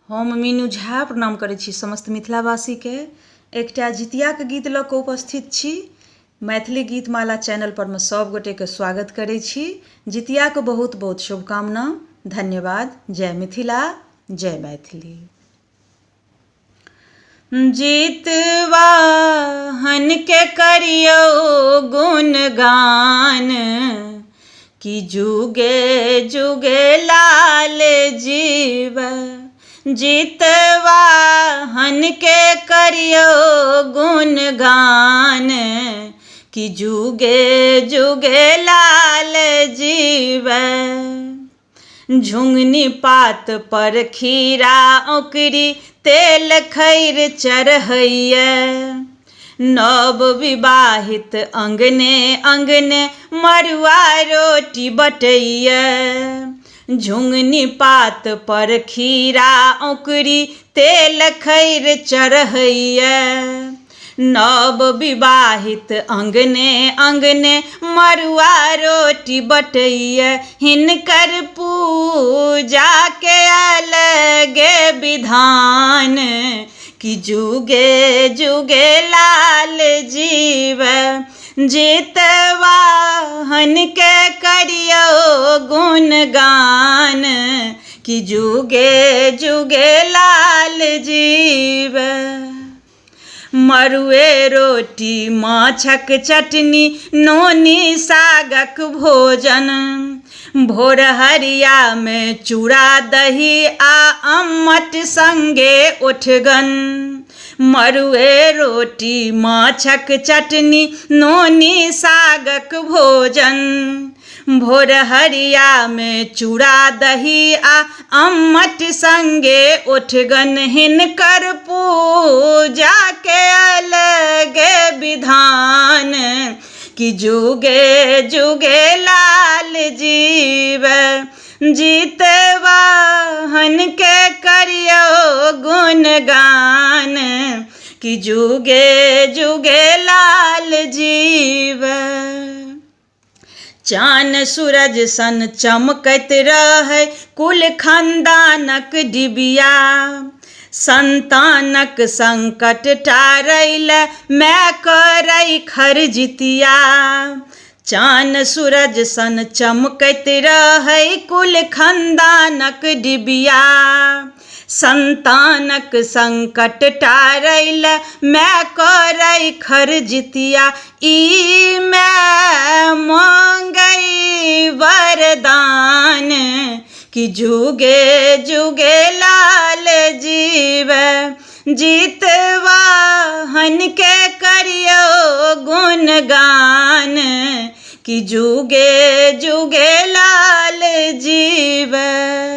हम मीनू झा प्रणाम करै छी समस्त मिथिलावासीके। एकटा जितियाके गीत लऽ कऽ उपस्थित छी। मैथिली गीतमाला चैनल परमे सब गोटेके स्वागत करै छी। जितियाके बहुत बहुत शुभकामना। धन्यवाद। जय मिथिला, जय मैथिली। जितवाहन के करियो गुणगान, कि जुगे जुगे लाल जीव। जितवाहन के करियो गुणगान, कि जुगे जुगे लाल जीव। झुंगनी पात पर खीरा ओकरी तेल खैर चढ़ैया। नव विवाहित अंगने अंगने मड़ुआ रोटी बटैया। झुंगनी पात पर खीरा ओकरी तेल खैर चढ़ैया। नव विवाहित अंगने अंगने मड़ुआ रोटी बटैया। हिनकर पूजा के अलगे विधान, कि जुगे जुगे लाल जीव। जितवाहन के करियो गुणगान, कि जुगे जुगे लाल जीव। मड़ुए रोटी माछक चटनी नोनी सागक भोजन। भोरहरिया में चूड़ा दही आ अम्मट संगे ओठगन। मड़ुए रोटी माछक चटनी नोनी सागक भोजन। भोरहरिया में चूड़ा दही आ अम्मट संगे ओठगन। हिनकर पूजा के अलगे विधान, कि जुगे जुगे लाल जीव। जितवाहन के करियो गुणगान, कि जुगे जुगे लाल जीव। चान सूरज सन चमकैत रहै कुल खानदानक डिबिया। संतानक संकट टारैल माय करै खरजितिया। चान सूरज सन चमकैत रहै कुल खानदानक डिबिया। संतानक संकट टारैल माय करै खरजितिया। ई माय मांगै वरदान, कि जुगे जुगे लाल जीव। जितवाहन के करियो गुणगान, कि जुगे जुगे लाल जीव।